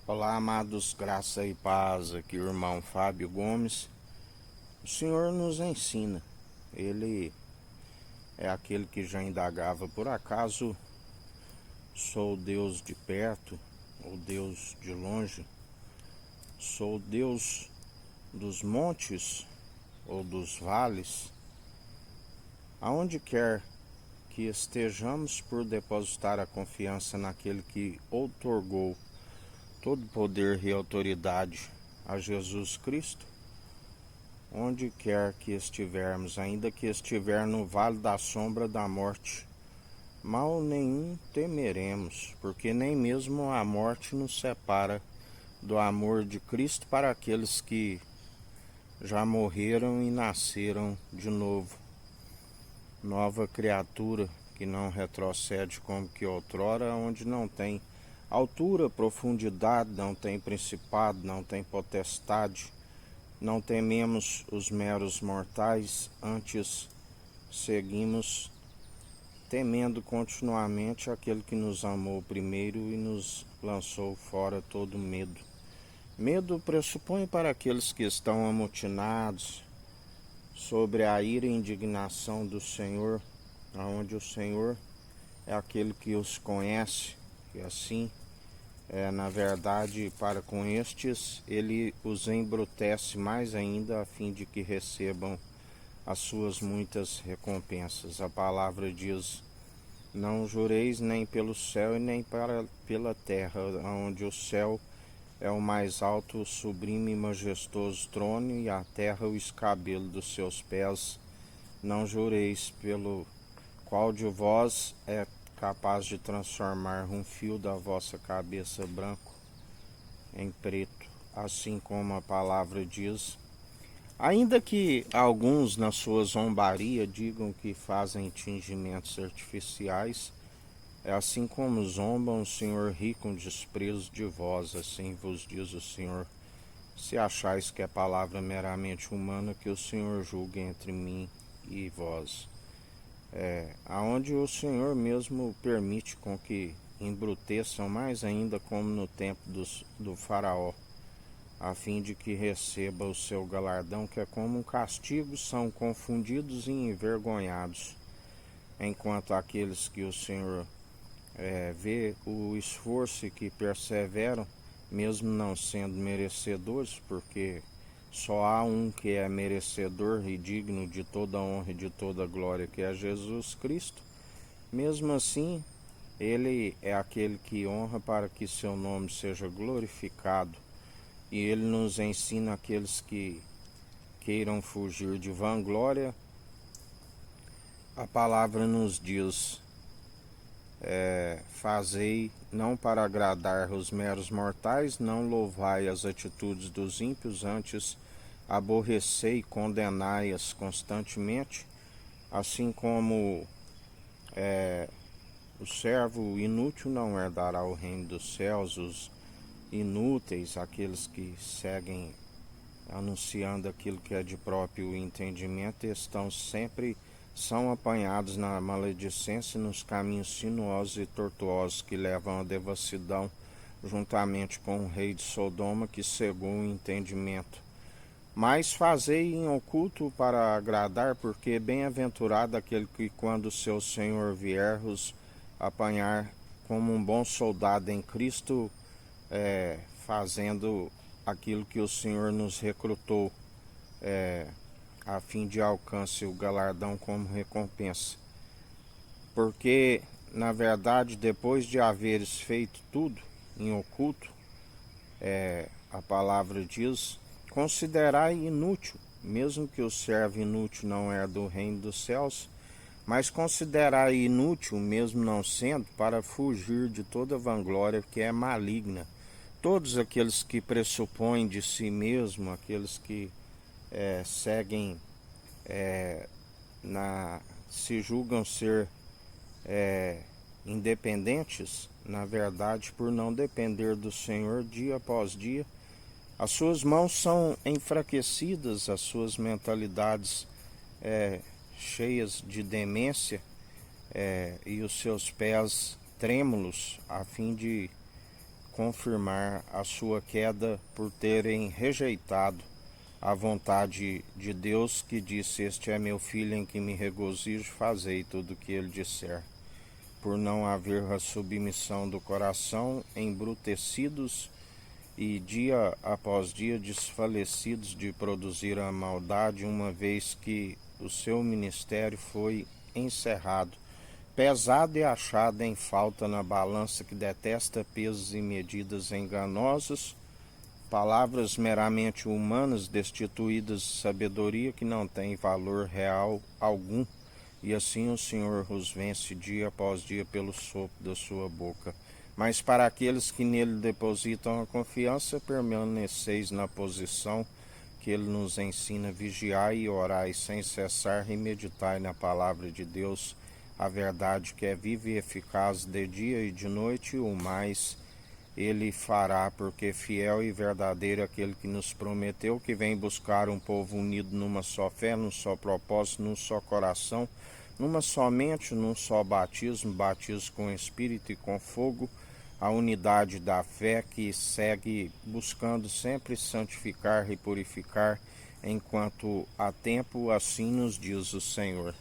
Olá, amados, graça e paz, aqui o irmão Fábio Gomes. O Senhor nos ensina, Ele é aquele que já indagava: por acaso sou Deus de perto ou Deus de longe? Sou Deus dos montes ou dos vales? Aonde quer que estejamos, por depositar a confiança naquele que outorgou todo poder e autoridade a Jesus Cristo, onde quer que estivermos, ainda que estiver no vale da sombra da morte, mal nenhum temeremos, porque nem mesmo a morte nos separa do amor de Cristo para aqueles que já morreram e nasceram de novo. Nova criatura que não retrocede como que outrora, onde não tem altura, profundidade, não tem principado, não tem potestade. Não tememos os meros mortais, antes seguimos temendo continuamente aquele que nos amou primeiro e nos lançou fora todo medo. Medo pressupõe para aqueles que estão amotinados sobre a ira e indignação do Senhor, aonde o Senhor é aquele que os conhece, e assim na verdade, para com estes, ele os embrutece mais ainda, a fim de que recebam as suas muitas recompensas. A palavra diz: não jureis nem pelo céu e nem pela terra, onde o céu é o mais alto, sublime e majestoso trono, e a terra o escabelo dos seus pés. Não jureis pelo qual de vós é capaz de transformar um fio da vossa cabeça branco em preto, assim como a palavra diz. Ainda que alguns na sua zombaria digam que fazem tingimentos artificiais, é assim como zombam, o Senhor ri com desprezo de vós, assim vos diz o Senhor. Se achais que é palavra meramente humana, que o Senhor julgue entre mim e vós. Aonde o Senhor mesmo permite com que embruteçam mais ainda, como no tempo do faraó, a fim de que receba o seu galardão, que é como um castigo, são confundidos e envergonhados, enquanto aqueles que o Senhor vê o esforço e que perseveram, mesmo não sendo merecedores, porque só há um que é merecedor e digno de toda honra e de toda glória, que é Jesus Cristo. Mesmo assim, ele é aquele que honra para que seu nome seja glorificado. E ele nos ensina aqueles que queiram fugir de vanglória. A palavra nos diz: fazei não para agradar os meros mortais, não louvai as atitudes dos ímpios, antes aborrecei e condenai-as constantemente, assim como o servo inútil não herdará o reino dos céus. Os inúteis, aqueles que seguem anunciando aquilo que é de próprio entendimento, são apanhados na maledicência, nos caminhos sinuosos e tortuosos que levam à devassidão, juntamente com o rei de Sodoma, que cegou o entendimento. Mas fazei em oculto para agradar, porque bem-aventurado aquele que, quando seu Senhor vier, os apanhar como um bom soldado em Cristo, fazendo aquilo que o Senhor nos recrutou, a fim de alcance o galardão como recompensa. Porque, na verdade, depois de haveres feito tudo em oculto, a palavra diz: considerai inútil, mesmo que o servo inútil não é do reino dos céus, mas considerai inútil, mesmo não sendo, para fugir de toda vanglória que é maligna. Todos aqueles que pressupõem de si mesmo, aqueles que seguem, se julgam ser independentes, na verdade, por não depender do Senhor dia após dia, as suas mãos são enfraquecidas, as suas mentalidades cheias de demência, e os seus pés trêmulos, a fim de confirmar a sua queda por terem rejeitado a vontade de Deus, que disse: "Este é meu filho em que me regozijo, fazei tudo o que ele disser." Por não haver a submissão do coração, embrutecidos e dia após dia desfalecidos de produzir a maldade, uma vez que o seu ministério foi encerrado, pesado e achado em falta na balança que detesta pesos e medidas enganosos, palavras meramente humanas destituídas de sabedoria que não têm valor real algum, e assim o Senhor os vence dia após dia pelo sopro da sua boca. Mas para aqueles que nele depositam a confiança, permaneceis na posição que ele nos ensina: vigiai e orai sem cessar, e meditai na palavra de Deus, a verdade que é viva e eficaz de dia e de noite. O mais ele fará, porque fiel e verdadeiro é aquele que nos prometeu, que vem buscar um povo unido numa só fé, num só propósito, num só coração, numa só mente, num só batismo, batismo com Espírito e com fogo, a unidade da fé que segue buscando sempre santificar e purificar enquanto há tempo, assim nos diz o Senhor.